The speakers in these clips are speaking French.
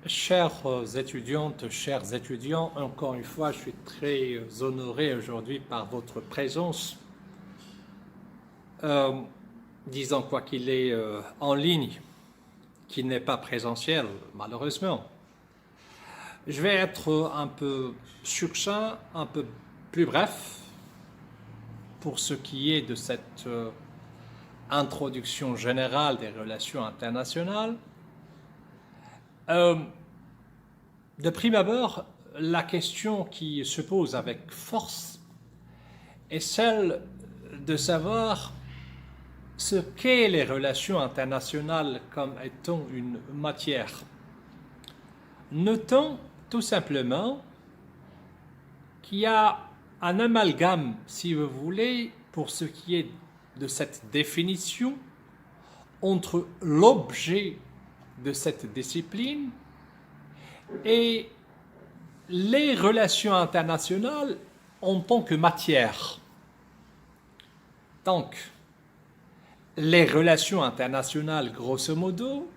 Chères étudiantes, chers étudiants, encore une fois, je suis très honoré aujourd'hui par votre présence. Euh, Disons quoi qu'il est en ligne, qu'il n'est pas présentiel, malheureusement. Je vais être un peu succinct, un peu plus bref pour ce qui est de cette introduction générale des relations internationales. De prime abord, la question qui se pose avec force est celle de savoir ce qu'est les relations internationales comme étant une matière. Notons tout simplement qu'il y a un amalgame, si vous voulez, pour ce qui est de cette définition entre l'objet de cette discipline et les relations internationales en tant que matière. Donc, les relations internationales, grosso modo,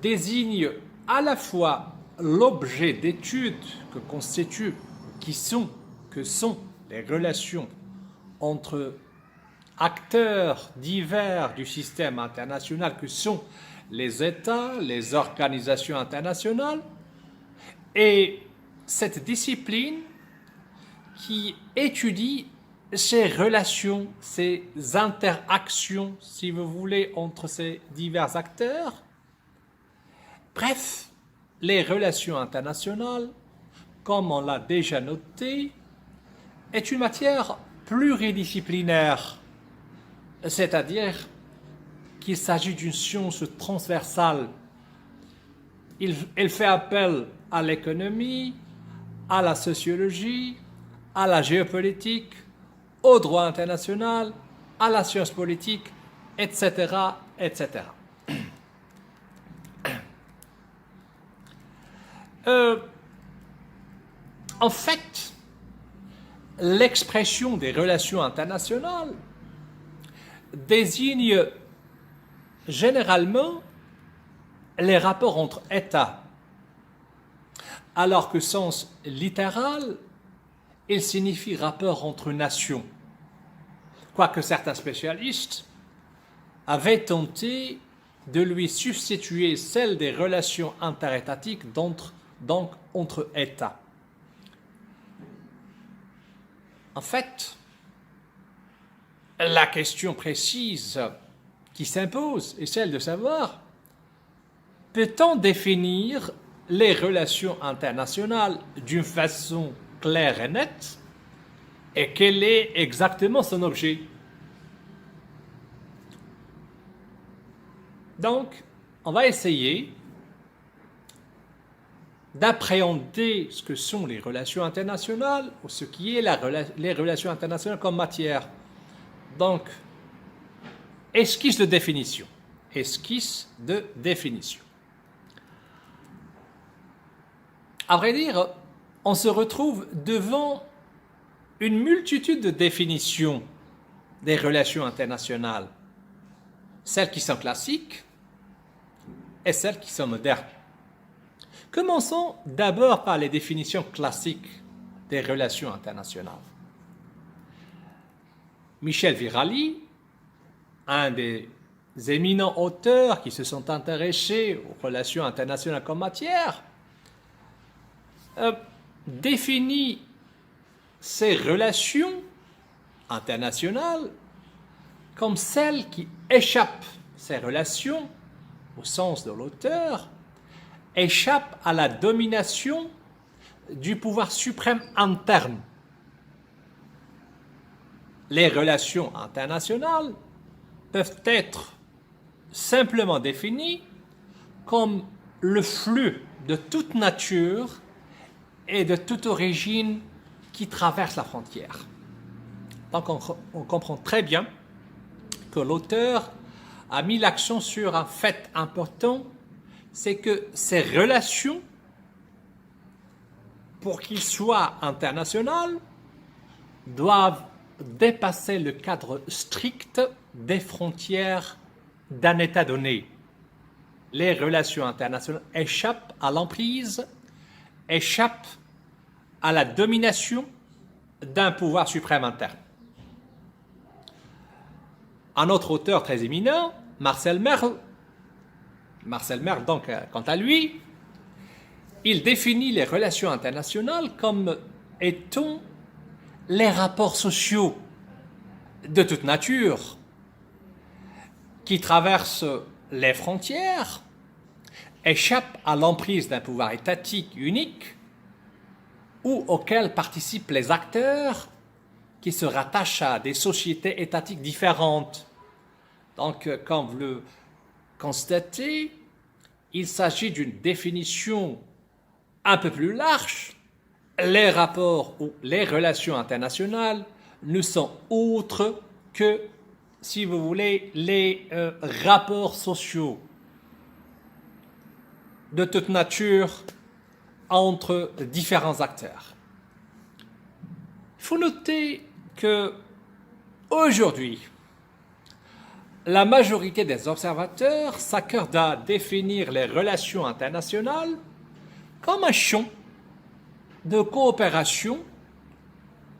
désignent à la fois l'objet d'étude que sont les relations entre acteurs divers du système international, que sont les États, les organisations internationales, et cette discipline qui étudie ces relations, ces interactions, si vous voulez, entre ces divers acteurs. Bref, les relations internationales, comme on l'a déjà noté, est une matière pluridisciplinaire, c'est-à-dire qu'il s'agit d'une science transversale. Elle fait appel à l'économie, à la sociologie, à la géopolitique, au droit international, à la science politique, etc., etc. En fait, l'expression des relations internationales désigne généralement les rapports entre États, alors que sens littéral, il signifie rapport entre nations. Quoique certains spécialistes avaient tenté de lui substituer celle des relations interétatiques, donc entre États. En fait, la question précise qui s'impose est celle de savoir: peut-on définir les relations internationales d'une façon claire et nette, et quel est exactement son objet? Donc, on va essayer d'appréhender ce que sont les relations internationales, ou ce qui est les relations internationales comme matière. Donc, esquisse de définition. Esquisse de définition. À vrai dire, on se retrouve devant une multitude de définitions des relations internationales, celles qui sont classiques et celles qui sont modernes. Commençons d'abord par les définitions classiques des relations internationales. Michel Virali, un des éminents auteurs qui se sont intéressés aux relations internationales comme matière, définit ces relations internationales comme celles qui échappent, ces relations, au sens de l'auteur, échappent à la domination du pouvoir suprême interne. Les relations internationales peuvent être simplement définies comme le flux de toute nature et de toute origine qui traverse la frontière. Donc on comprend très bien que l'auteur a mis l'accent sur un fait important, c'est que ces relations, pour qu'ils soient internationales, doivent dépasser le cadre strict des frontières d'un État donné. les relations internationales échappent à l'emprise, échappent à la domination d'un pouvoir suprême interne. Un autre auteur très éminent, Marcel Merle, donc, quant à lui, il définit les relations internationales comme étant les rapports sociaux de toute nature qui traversent les frontières, échappent à l'emprise d'un pouvoir étatique unique ou auquel participent les acteurs qui se rattachent à des sociétés étatiques différentes. Donc, comme vous le constatez, il s'agit d'une définition un peu plus large. Les rapports ou les relations internationales ne sont autres que, si vous voulez, les rapports sociaux de toute nature entre différents acteurs. Il faut noter que aujourd'hui, la majorité des observateurs s'accordent à définir les relations internationales comme un champ de coopération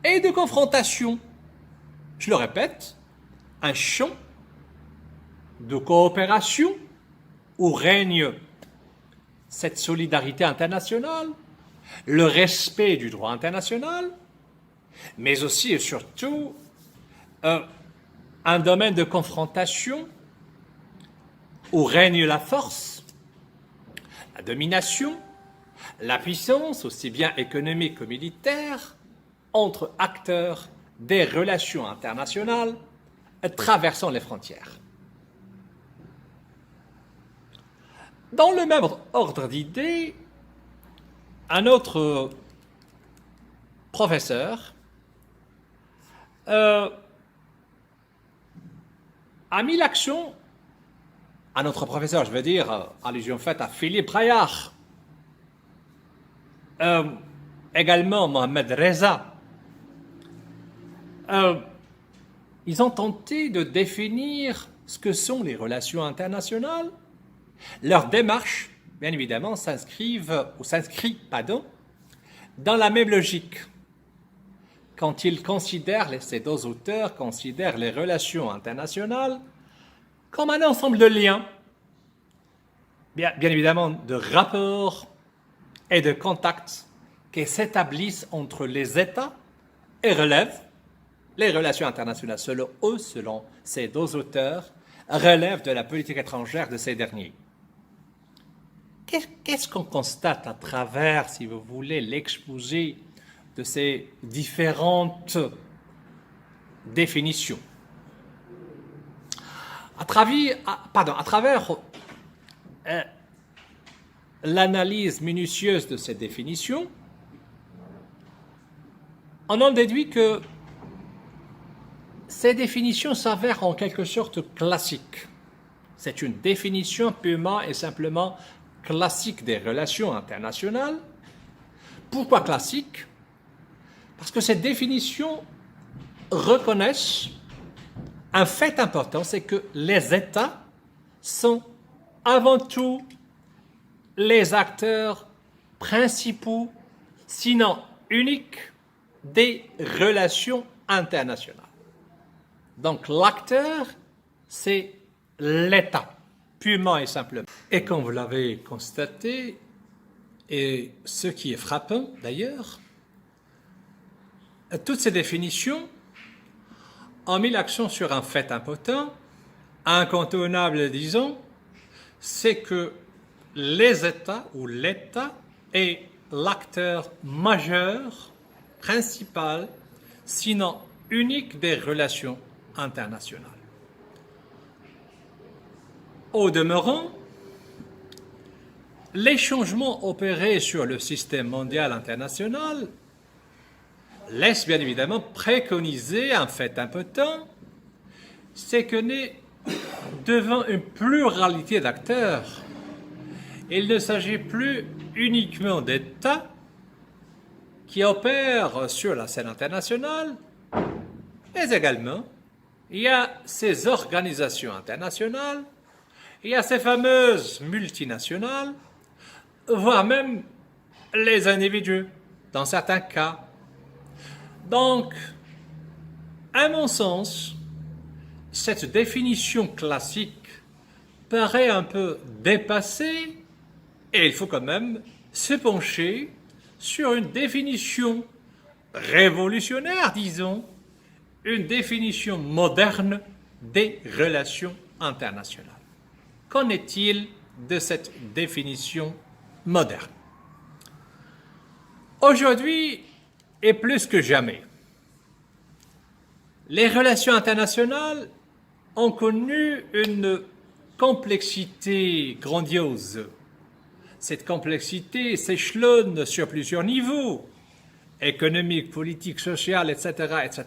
et de confrontation. Je le répète, un champ de coopération où règne cette solidarité internationale, le respect du droit international, mais aussi et surtout un domaine de confrontation où règne la force, la domination, la puissance, aussi bien économique que militaire, entre acteurs des relations internationales traversant les frontières. Dans le même ordre d'idées, un autre professeur a mis l'accent, un autre professeur, je veux dire, allusion faite à Philippe Braillard, également Mohamed Reza. Ils ont tenté de définir ce que sont les relations internationales. Leur démarche, bien évidemment, s'inscrit dans la même logique. Quand ils considèrent, ces deux auteurs considèrent les relations internationales comme un ensemble de liens, bien évidemment de rapports et de contacts qui s'établissent entre les États et relèvent les relations internationales. Selon eux, selon ces deux auteurs, relèvent de la politique étrangère de ces derniers. Qu'est-ce qu'on constate à travers, si vous voulez, l'exposé de ces différentes définitions? À travers l'analyse minutieuse de ces définitions, on en déduit que ces définitions s'avèrent en quelque sorte classiques. C'est une définition purement et simplement classique des relations internationales. Pourquoi classique? Parce que ces définitions reconnaissent un fait important, c'est que les États sont avant tout les acteurs principaux, sinon uniques, des relations internationales. Donc l'acteur, c'est l'État, purement et simplement. Et comme vous l'avez constaté, et ce qui est frappant d'ailleurs, toutes ces définitions ont mis l'accent sur un fait important, incontournable disons, c'est que les États ou l'État est l'acteur majeur, principal, sinon unique des relations internationales. Au demeurant, les changements opérés sur le système mondial international laissent bien évidemment préconiser un fait important, c'est que devant une pluralité d'acteurs, il ne s'agit plus uniquement d'États qui opèrent sur la scène internationale, mais également il y a ces organisations internationales Il y a ces fameuses multinationales, voire même les individus, dans certains cas. Donc, à mon sens, cette définition classique paraît un peu dépassée et il faut quand même se pencher sur une définition révolutionnaire, disons, une définition moderne des relations internationales. Qu'en est-il de cette définition moderne? Aujourd'hui, et plus que jamais, les relations internationales ont connu une complexité grandiose. Cette complexité s'échelonne sur plusieurs niveaux, économique, politique, social, etc., etc.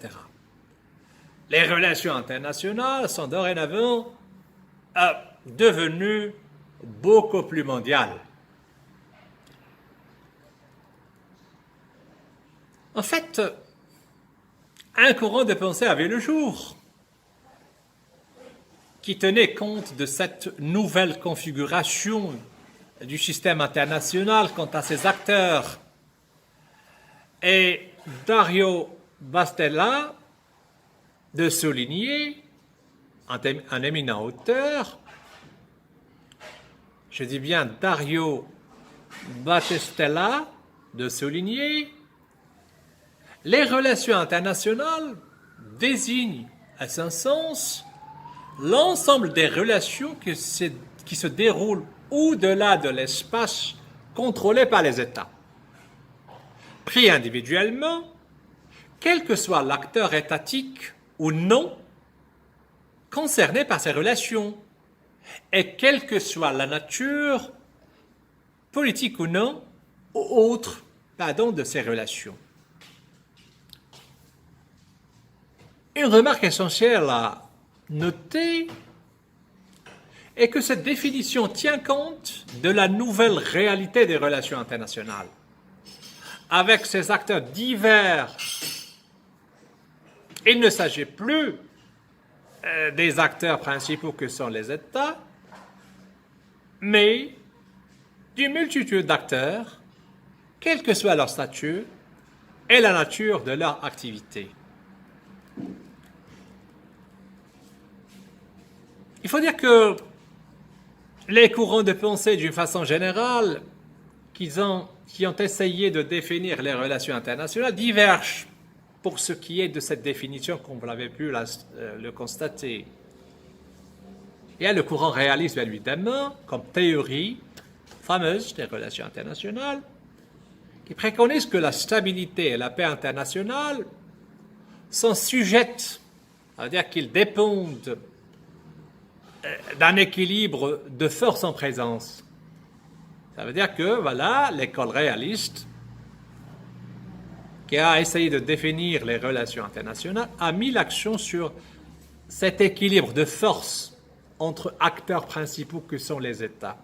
Les relations internationales sont dorénavant devenues beaucoup plus mondiales. En fait, un courant de pensée avait le jour qui tenait compte de cette nouvelle configuration du système international quant à ses acteurs. Et Dario Bastella de souligner, un éminent auteur, je dis bien Dario Battistella, de souligner, les relations internationales désignent à son sens l'ensemble des relations qui se déroulent au-delà de l'espace contrôlé par les États. Pris individuellement, quel que soit l'acteur étatique ou non concerné par ces relations, et quelle que soit la nature, politique ou non, ou autre, de ces relations. Une remarque essentielle à noter est que cette définition tient compte de la nouvelle réalité des relations internationales. Avec ces acteurs divers, il ne s'agit plus des acteurs principaux que sont les États, mais d'une multitude d'acteurs, quel que soit leur statut et la nature de leur activité. Il faut dire que les courants de pensée, d'une façon générale, qui ont essayé de définir les relations internationales, divergent pour ce qui est de cette définition, comme vous l'avez pu le constater. Il y a le courant réaliste, bien évidemment, comme théorie fameuse des relations internationales, qui préconise que la stabilité et la paix internationale sont sujettes, c'est-à-dire qu'ils dépendent d'un équilibre de force en présence. Ça veut dire que, voilà, l'école réaliste, qui a essayé de définir les relations internationales, a mis l'accent sur cet équilibre de force entre acteurs principaux que sont les États.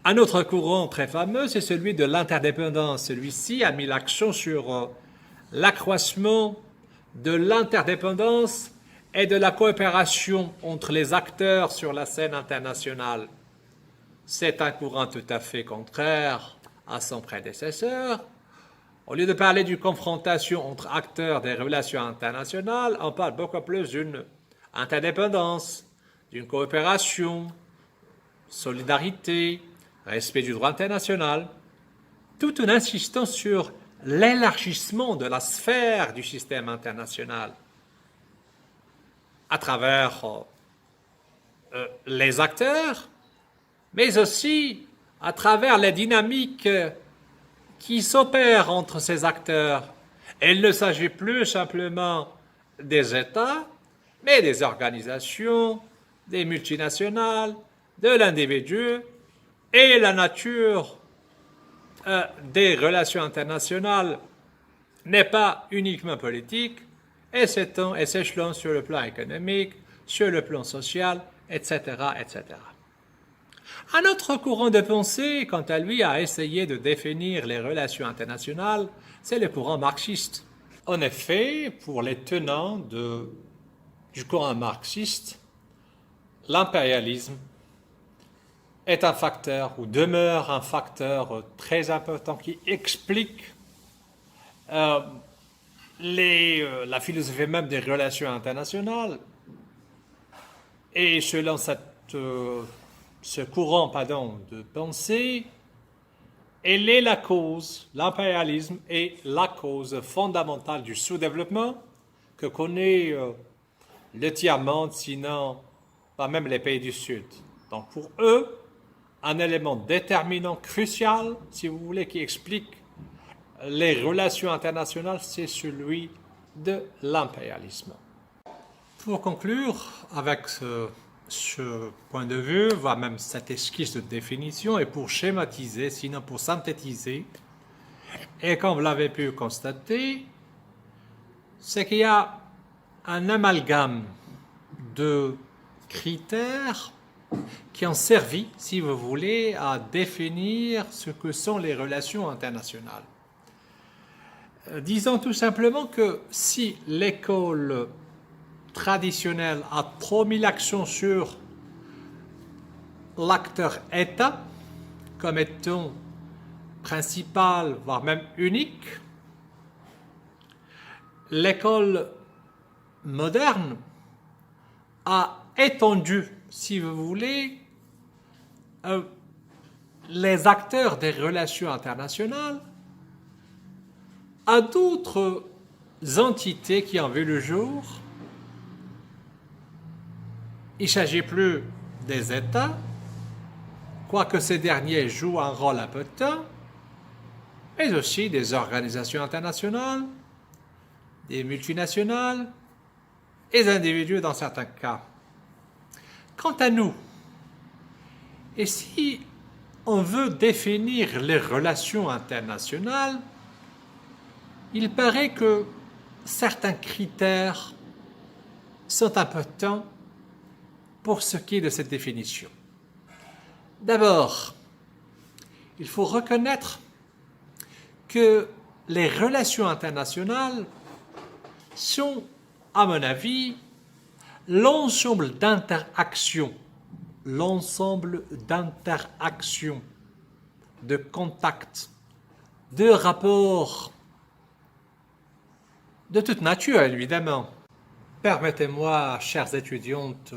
Un autre courant très fameux, c'est celui de l'interdépendance. Celui-ci a mis l'accent sur l'accroissement de l'interdépendance et de la coopération entre les acteurs sur la scène internationale. C'est un courant tout à fait contraire à son prédécesseur. Au lieu de parler d'une confrontation entre acteurs des relations internationales, on parle beaucoup plus d'une interdépendance, d'une coopération, solidarité, respect du droit international, tout en insistant sur l'élargissement de la sphère du système international à travers les acteurs, mais aussi à travers les dynamiques qui s'opèrent entre ces acteurs. Et il ne s'agit plus simplement des États, mais des organisations, des multinationales, de l'individu, et la nature des relations internationales n'est pas uniquement politique, et s'échelonne sur le plan économique, sur le plan social, etc., etc. Un autre courant de pensée, quant à lui, a essayé de définir les relations internationales, c'est le courant marxiste. En effet, pour les tenants du courant marxiste, l'impérialisme est un facteur ou demeure un facteur très important qui explique la philosophie même des relations internationales. Et selon ce courant de pensée, elle est la cause, l'impérialisme est la cause fondamentale du sous-développement que connaît le tiers-monde, sinon pas même les pays du Sud. Donc pour eux, un élément déterminant, crucial, si vous voulez, qui explique les relations internationales, c'est celui de l'impérialisme. Pour conclure avec ce point de vue, voire même cette esquisse de définition, et pour schématiser, sinon pour synthétiser, et comme vous l'avez pu constater, c'est qu'il y a un amalgame de critères qui ont servi, si vous voulez, à définir ce que sont les relations internationales. Disons tout simplement que si l'école traditionnelle a trop mis l'accent sur l'acteur État comme étant principal, voire même unique, l'école moderne a étendu, si vous voulez, les acteurs des relations internationales à d'autres entités qui ont vu le jour. Il ne s'agit plus des États, quoique ces derniers jouent un rôle important, mais aussi des organisations internationales, des multinationales et des individus dans certains cas. Quant à nous, et si on veut définir les relations internationales, il paraît que certains critères sont importants pour ce qui est de cette définition. D'abord, il faut reconnaître que les relations internationales sont, à mon avis, l'ensemble d'interactions, de contacts, de rapports, de toute nature, évidemment. Permettez-moi, chères étudiantes,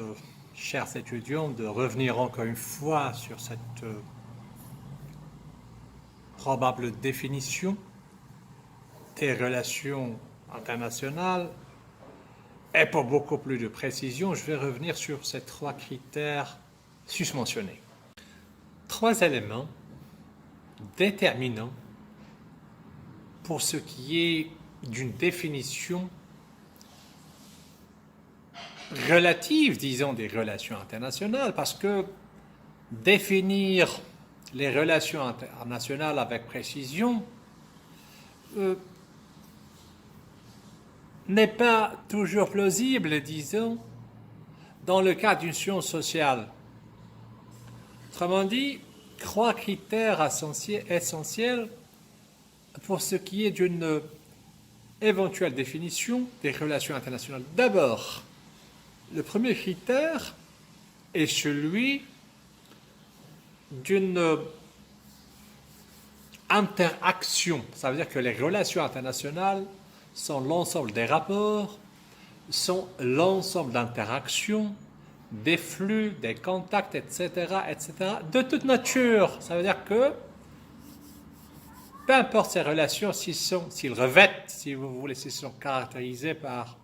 chers étudiants, de revenir encore une fois sur cette probable définition des relations internationales. Et pour beaucoup plus de précision, je vais revenir sur ces trois critères susmentionnés. Trois éléments déterminants pour ce qui est d'une définition relative, disons, des relations internationales, parce que définir les relations internationales avec précision n'est pas toujours plausible, disons, dans le cas d'une science sociale. Autrement dit, trois critères essentiels pour ce qui est d'une éventuelle définition des relations internationales. D'abord, le premier critère est celui d'une interaction. Ça veut dire que les relations internationales sont l'ensemble des rapports, sont l'ensemble d'interactions, des flux, des contacts, etc., de toute nature. Ça veut dire que peu importe ces relations, s'ils revêtent, si vous voulez, s'ils sont caractérisés par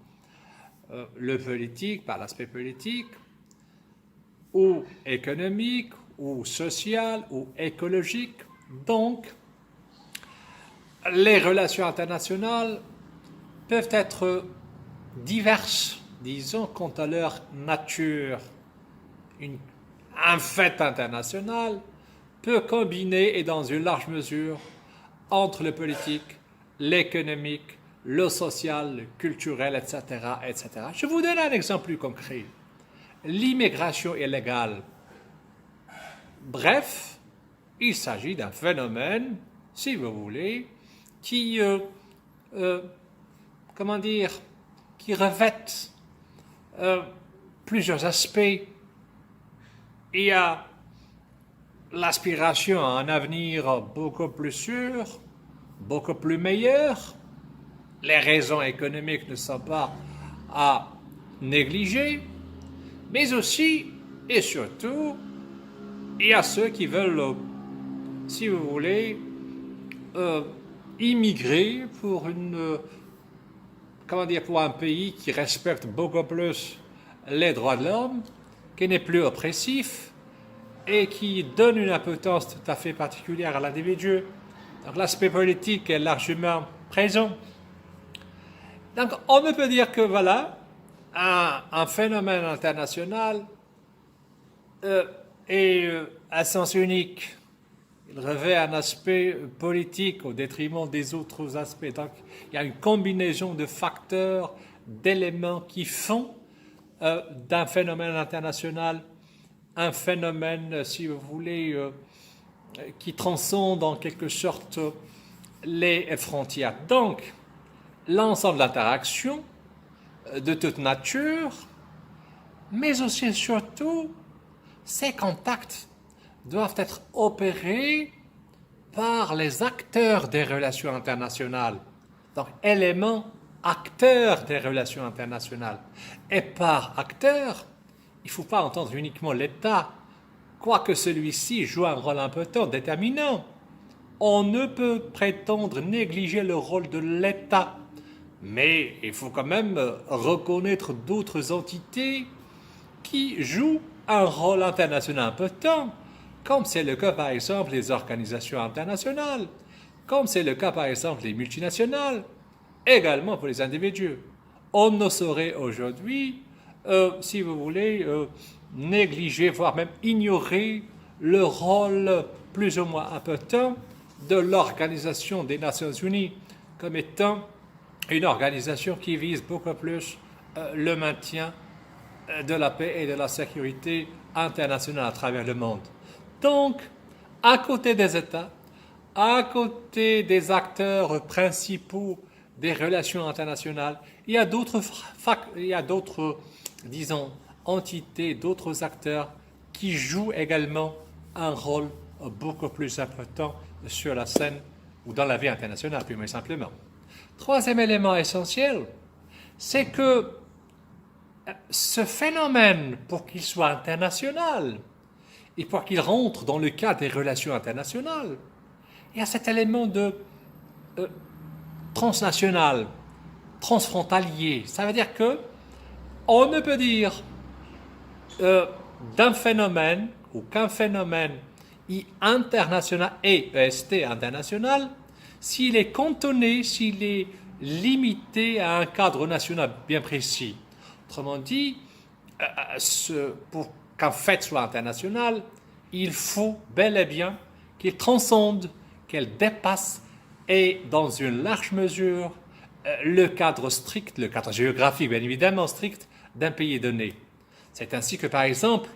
le politique, par l'aspect politique, ou économique, ou social, ou écologique. Donc, les relations internationales peuvent être diverses, disons, quant à leur nature. Un fait international peut combiner, et dans une large mesure, entre le politique, l'économique, le social, le culturel, etc., etc. Je vous donne un exemple plus concret. L'immigration illégale. Bref, il s'agit d'un phénomène, si vous voulez, qui revêt plusieurs aspects il y a l'aspiration à un avenir beaucoup plus sûr, beaucoup plus meilleur. Les raisons économiques ne sont pas à négliger, mais aussi et surtout, il y a ceux qui veulent, si vous voulez, immigrer pour pour un pays qui respecte beaucoup plus les droits de l'homme, qui n'est plus oppressif et qui donne une importance tout à fait particulière à l'individu. Donc l'aspect politique est largement présent. Donc on ne peut dire que voilà, un phénomène international est à sens unique. Il revêt un aspect politique au détriment des autres aspects. Donc, il y a une combinaison de facteurs, d'éléments qui font d'un phénomène international un phénomène, si vous voulez, qui transcende en quelque sorte les frontières. Donc, l'ensemble d'interactions de toute nature, mais aussi et surtout, ces contacts doivent être opérés par les acteurs des relations internationales. Donc, éléments acteurs des relations internationales. Et par acteur, il ne faut pas entendre uniquement l'État, quoique celui-ci joue un rôle important, déterminant. On ne peut prétendre négliger le rôle de l'État, mais il faut quand même reconnaître d'autres entités qui jouent un rôle international important, comme c'est le cas par exemple des organisations internationales, comme c'est le cas par exemple des multinationales, également pour les individus. On ne saurait aujourd'hui, si vous voulez, négliger, voire même ignorer le rôle plus ou moins important de l'Organisation des Nations Unies comme étant une organisation qui vise beaucoup plus le maintien de la paix et de la sécurité internationale à travers le monde. Donc, à côté des États, à côté des acteurs principaux des relations internationales, il y a d'autres, disons, entités, d'autres acteurs qui jouent également un rôle beaucoup plus important sur la scène ou dans la vie internationale, plus simplement. Troisième élément essentiel, c'est que ce phénomène, pour qu'il soit international et pour qu'il rentre dans le cadre des relations internationales, il y a cet élément de transnational, transfrontalier. Ça veut dire que on ne peut dire d'un phénomène ou qu'un phénomène est international et EST international s'il est cantonné, s'il est limité à un cadre national bien précis. Autrement dit, pour qu'un fait soit international, il faut bel et bien qu'il transcende, qu'il dépasse et dans une large mesure le cadre strict, le cadre géographique bien évidemment strict d'un pays donné. C'est ainsi que par exemple,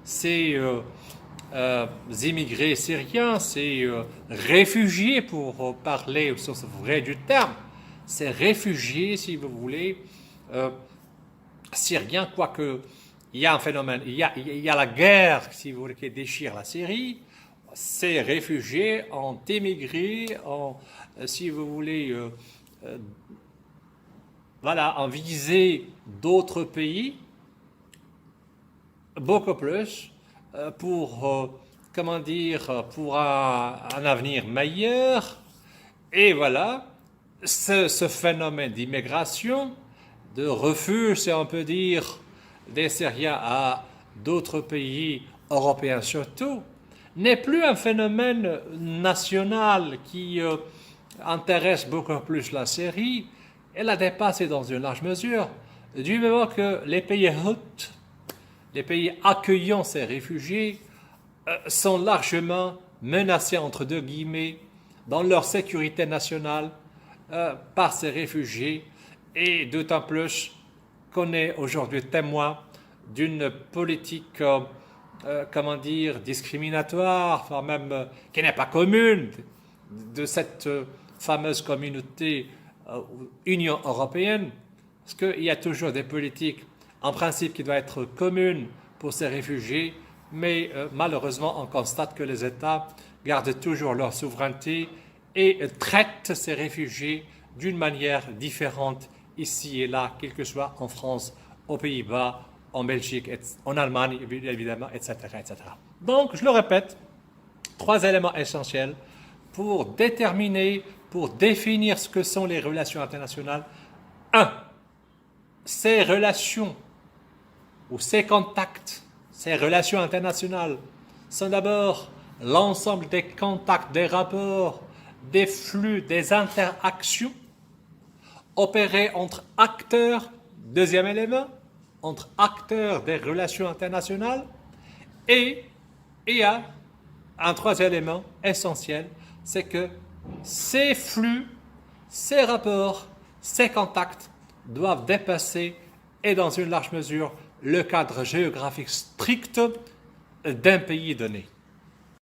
ces immigrés syriens, ces réfugiés pour parler au sens vrai du terme, ces réfugiés, si vous voulez, syriens, quoique il y a un phénomène, il y a la guerre, si vous voulez, qui déchire la Syrie. Ces réfugiés ont émigré, si vous voulez, ont visé d'autres pays, beaucoup plus, pour un avenir meilleur. Et voilà, ce phénomène d'immigration, de refuge, si on peut dire, des Syriens à d'autres pays européens surtout, n'est plus un phénomène national qui intéresse beaucoup plus la Syrie. Elle a dépassé dans une large mesure, du moment que les pays hôtes, les pays accueillant ces réfugiés, sont largement menacés, entre deux guillemets, dans leur sécurité nationale par ces réfugiés, et d'autant plus qu'on est aujourd'hui témoin d'une politique discriminatoire, enfin même qui n'est pas commune, de cette fameuse communauté Union européenne, parce qu'il y a toujours des politiques en principe qui doit être commune pour ces réfugiés, mais malheureusement on constate que les États gardent toujours leur souveraineté et traitent ces réfugiés d'une manière différente ici et là, quel que soit en France, aux Pays-Bas, en Belgique, en Allemagne évidemment, etc., etc. Donc, je le répète, 3 éléments essentiels pour déterminer, pour définir ce que sont les relations internationales. 1. Ces relations ou ces contacts, ces relations internationales sont d'abord l'ensemble des contacts, des rapports, des flux, des interactions opérés entre acteurs, deuxième élément, entre acteurs des relations internationales, et il y a un troisième élément essentiel, c'est que ces flux, ces rapports, ces contacts doivent dépasser, et dans une large mesure, le cadre géographique strict d'un pays donné.